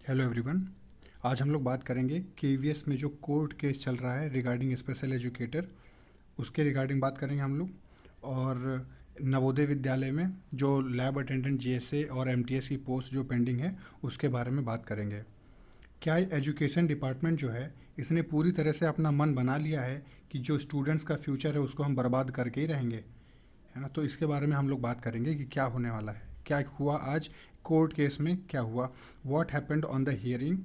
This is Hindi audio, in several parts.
Hello everyone. आज हम लोग बात करेंगे केवीएस में जो कोर्ट केस चल रहा है रिगार्डिंग स्पेशल एजुकेटर, उसके रिगार्डिंग बात करेंगे हम लोग। और नवोदय विद्यालय में जो लैब अटेंडेंट जीएसए और एमटीएस की पोस्ट जो पेंडिंग है उसके बारे में बात करेंगे। क्या एजुकेशन डिपार्टमेंट जो है इसने पूरी तरह से अपना मन बना लिया है कि जो स्टूडेंट्स का फ्यूचर है उसको हम बर्बाद करके ही रहेंगे, है ना? तो इसके बारे में हम लोग बात करेंगे कि क्या होने वाला है, क्या हुआ आज कोर्ट केस में, क्या हुआ, what happened on the hearing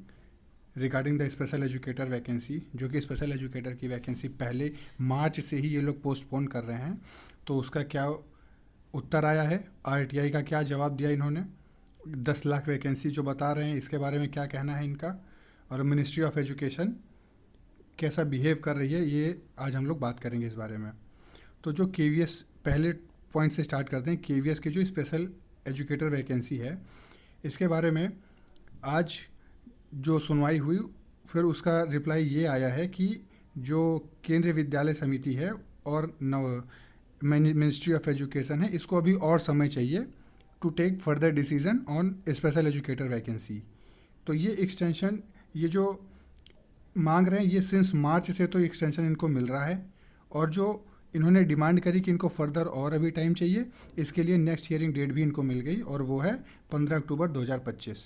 regarding the special educator vacancy. जो कि स्पेशल एजुकेटर की वैकेंसी पहले मार्च से ही ये लोग पोस्टपोन कर रहे हैं, तो उसका क्या उत्तर आया है, आरटीआई का क्या जवाब दिया इन्होंने, 10 लाख वैकेंसी जो बता रहे हैं इसके बारे में क्या कहना है इनका, और मिनिस्ट्री ऑफ एजुकेशन कैसा बिहेव कर रही है, ये आज हम लोग बात करेंगे इस बारे में। तो जो केवीएस, पहले पॉइंट से स्टार्ट करते हैं। केवीएस की जो स्पेशल एजुकेटर वैकेंसी है इसके बारे में आज जो सुनवाई हुई, फिर उसका रिप्लाई ये आया है कि जो केंद्रीय विद्यालय समिति है और नव मिनिस्ट्री ऑफ एजुकेशन है, इसको अभी और समय चाहिए to take further decision on special educator vacancy. तो ये एक्सटेंशन, ये जो मांग रहे हैं, ये सिंस मार्च से तो एक्सटेंशन इनको मिल रहा है। और जो इन्होंने डिमांड करी कि इनको फर्दर और अभी टाइम चाहिए, इसके लिए नेक्स्ट हियरिंग डेट भी इनको मिल गई और वो है 15 अक्टूबर 2025।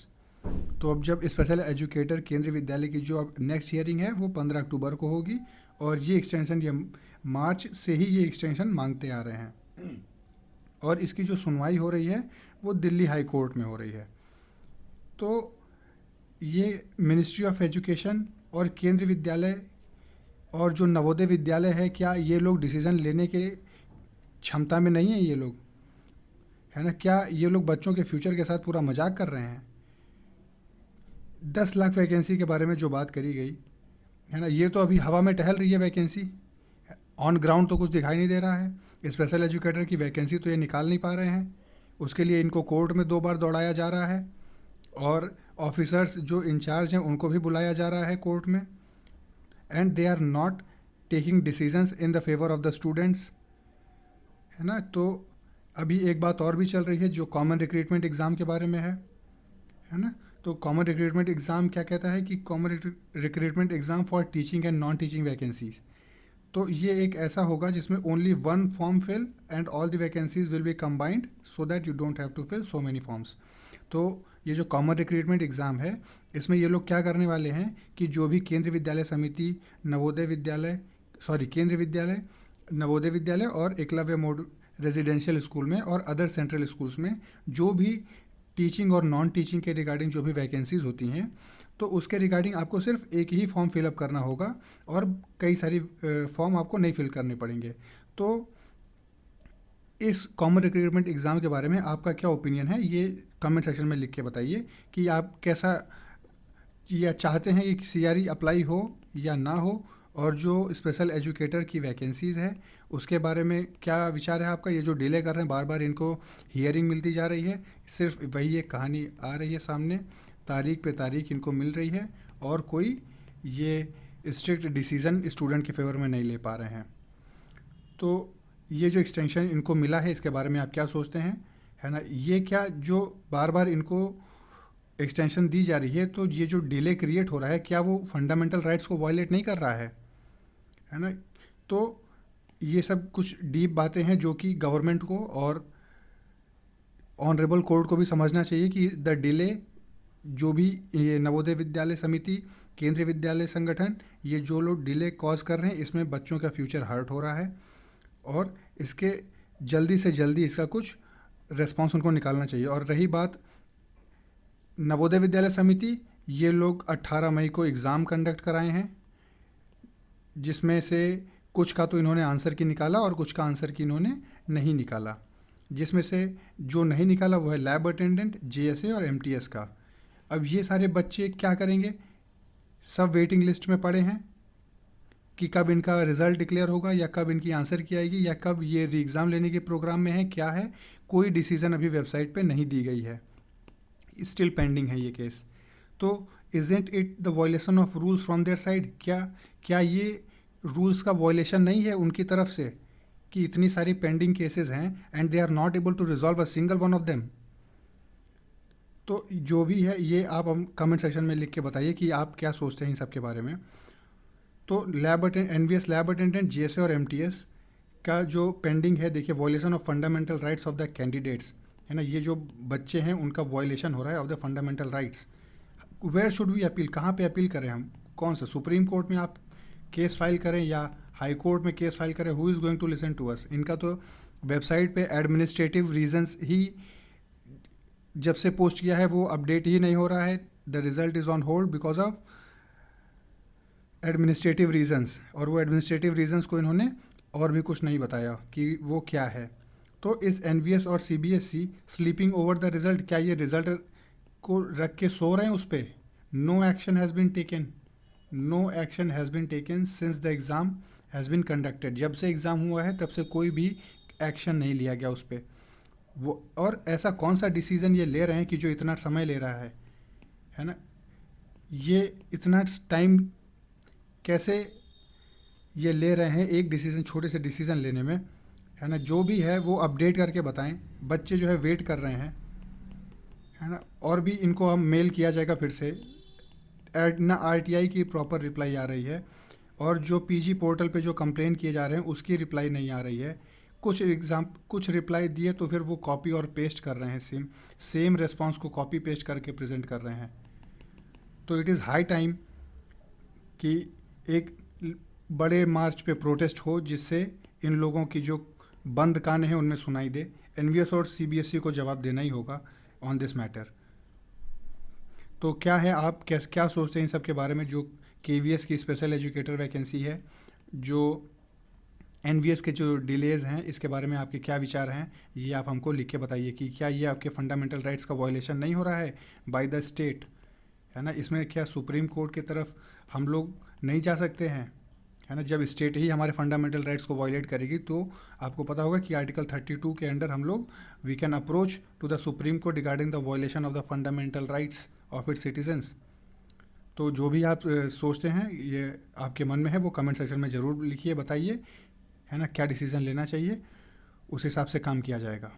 तो अब जब स्पेशल एजुकेटर केंद्रीय विद्यालय की जो अब नेक्स्ट हियरिंग है वो 15 अक्टूबर को होगी, और ये एक्सटेंशन, ये मार्च से ही ये एक्सटेंशन मांगते आ रहे हैं। और इसकी जो सुनवाई हो रही है वो दिल्ली हाई कोर्ट में हो रही है। तो ये मिनिस्ट्री ऑफ एजुकेशन और केंद्रीय विद्यालय और जो नवोदय विद्यालय है, क्या ये लोग डिसीज़न लेने के क्षमता में नहीं है ये लोग, है ना? क्या ये लोग बच्चों के फ्यूचर के साथ पूरा मजाक कर रहे हैं? 10 लाख वैकेंसी के बारे में जो बात करी गई है ना, ये तो अभी हवा में टहल रही है वैकेंसी, ऑन ग्राउंड तो कुछ दिखाई नहीं दे रहा है। स्पेशल एजुकेटर की वैकेंसी तो ये निकाल नहीं पा रहे हैं, उसके लिए इनको कोर्ट में 2 बार दौड़ाया जा रहा है, और ऑफिसर्स जो इंचार्ज हैं उनको भी बुलाया जा रहा है कोर्ट में, and they are not taking decisions in the favour of the students, है ना? तो अभी एक बात और भी चल रही है जो कॉमन रिक्रूटमेंट एग्ज़ाम के बारे में है ना? तो कॉमन रिक्रूटमेंट एग्ज़ाम क्या कहता है कि common recruitment exam for teaching and non teaching vacancies. तो ये एक ऐसा होगा जिसमें only one form fill and all the vacancies will be combined so that you don't have to fill so many forms. तो ये जो कॉमन रिक्रूटमेंट एग्ज़ाम है इसमें ये लोग क्या करने वाले हैं कि जो भी केंद्रीय विद्यालय समिति, नवोदय विद्यालय, केंद्रीय विद्यालय, नवोदय विद्यालय और एकलव्य मोड रेजिडेंशियल स्कूल में और अदर सेंट्रल स्कूल्स में जो भी टीचिंग और नॉन टीचिंग के रिगार्डिंग जो भी वैकेंसीज़ होती हैं, तो उसके रिगार्डिंग आपको सिर्फ एक ही फॉर्म फिलअप करना होगा और कई सारी फॉर्म आपको नहीं फिल करने पड़ेंगे। तो इस कॉमन रिक्रूटमेंट एग्ज़ाम के बारे में आपका क्या ओपिनियन है, ये कमेंट सेक्शन में लिख के बताइए कि आप कैसा या चाहते हैं कि सीआरई अप्लाई हो या ना हो, और जो स्पेशल एजुकेटर की वैकेंसीज़ है उसके बारे में क्या विचार है आपका। ये जो डिले कर रहे हैं, बार बार इनको हियरिंग मिलती जा रही है, सिर्फ वही एक कहानी आ रही है सामने, तारीख पे तारीख इनको मिल रही है और कोई ये स्ट्रिक्ट डिसीज़न स्टूडेंट के फेवर में नहीं ले पा रहे हैं। तो ये जो एक्सटेंशन इनको मिला है इसके बारे में आप क्या सोचते हैं, है ना? ये क्या जो बार बार इनको एक्सटेंशन दी जा रही है, तो ये जो डिले क्रिएट हो रहा है, क्या वो फंडामेंटल राइट्स को वायलेट नहीं कर रहा है ना? तो ये सब कुछ डीप बातें हैं जो कि गवर्नमेंट को और ऑनरेबल कोर्ट को भी समझना चाहिए कि द डिले, जो भी ये नवोदय विद्यालय समिति, केंद्रीय विद्यालय संगठन, ये जो लोग डिले कॉज कर रहे हैं इसमें बच्चों का फ्यूचर हर्ट हो रहा है, और इसके जल्दी से जल्दी इसका कुछ रेस्पॉन्स उनको निकालना चाहिए। और रही बात नवोदय विद्यालय समिति, ये लोग 18 मई को एग्ज़ाम कंडक्ट कराए हैं, जिसमें से कुछ का तो इन्होंने आंसर की निकाला और कुछ का आंसर की इन्होंने नहीं निकाला। जिसमें से जो नहीं निकाला वो है लैब अटेंडेंट, जीएसए और एमटीएस का। अब ये सारे बच्चे क्या करेंगे, सब वेटिंग लिस्ट में पड़े हैं कि कब इनका रिज़ल्ट डिक्लेयर होगा या कब इनकी आंसर की आएगी या कब ये री एग्ज़ाम लेने के प्रोग्राम में है, क्या है, कोई डिसीज़न अभी वेबसाइट पे नहीं दी गई है, स्टिल पेंडिंग है ये केस। तो isn't it the violation of rules from their side? क्या ये रूल्स का वायलेशन नहीं है उनकी तरफ से कि इतनी सारी पेंडिंग केसेस हैं and they are not able to resolve a single one of them? तो जो भी है ये आप हम कमेंट सेक्शन में लिख के बताइए कि आप क्या सोचते हैं इन सब के बारे में। तो lab attend NVS lab attendant GSA और एमटीएस का जो पेंडिंग है, देखिए violation of fundamental rights of the candidates, है ना, ये जो बच्चे हैं उनका वॉयलेशन हो रहा है of the fundamental rights. Where should we appeal, कहाँ पे अपील करें हम, कौन सा सुप्रीम कोर्ट में आप केस फाइल करें या हाई कोर्ट में केस फाइल करें, who is going to listen to us. इनका तो वेबसाइट पे एडमिनिस्ट्रेटिव रीजंस ही जब से पोस्ट किया है वो अपडेट ही नहीं हो रहा है। The result is on hold because of administrative reasons, और वो एडमिनिस्ट्रेटिव रीजंस को इन्होंने और भी कुछ नहीं बताया कि वो क्या है। तो इस एनवीएस और CBSE sleeping over the result, क्या ये रिजल्ट को रख के सो रहे हैं उस पर? No action has been taken, no action has been taken since the exam has been conducted. जब से एग्ज़ाम हुआ है तब से कोई भी एक्शन नहीं लिया गया उस पर। वो और ऐसा कौन सा डिसीज़न ये ले रहे हैं कि जो इतना समय ले रहा है ना, ये इतना टाइम कैसे ये ले रहे हैं एक डिसीज़न, छोटे से डिसीज़न लेने में, है ना। जो भी है वो अपडेट करके बताएं, बच्चे जो है वेट कर रहे हैं, है ना। और भी इनको हम मेल किया जाएगा फिर से, ना आरटीआई की प्रॉपर रिप्लाई आ रही है, और जो पीजी पोर्टल पे जो कंप्लेन किए जा रहे हैं उसकी रिप्लाई नहीं आ रही है। कुछ रिप्लाई दिए तो फिर वो कॉपी और पेस्ट कर रहे हैं, सेम रेस्पॉन्स को कॉपी पेस्ट करके प्रेजेंट कर रहे हैं। तो इट इज़ हाई टाइम कि एक बड़े मार्च पे प्रोटेस्ट हो जिससे इन लोगों की जो बंद कान है उनमें सुनाई दे। एनवीएस और सीबीएसई को जवाब देना ही होगा ऑन दिस मैटर। तो क्या है, आप क्या सोचते हैं इन सब के बारे में, जो केवीएस की स्पेशल एजुकेटर वैकेंसी है, जो एनवीएस के जो डिलेज़ हैं, इसके बारे में आपके क्या विचार हैं, ये आप हमको लिख के बताइए कि क्या ये आपके फंडामेंटल राइट्स का वायलेशन नहीं हो रहा है बाय द स्टेट, है ना। इसमें क्या सुप्रीम कोर्ट की तरफ हम लोग नहीं जा सकते हैं, है ना। जब स्टेट ही हमारे फंडामेंटल राइट्स को वायलेट करेगी तो आपको पता होगा कि आर्टिकल 32 के अंडर हम लोग we can approach to the supreme court regarding the violation of the fundamental rights of its citizens. तो जो भी आप सोचते हैं ये आपके मन में है वो कमेंट सेक्शन में ज़रूर लिखिए, बताइए, है ना, क्या डिसीज़न लेना चाहिए, उस हिसाब से काम किया जाएगा।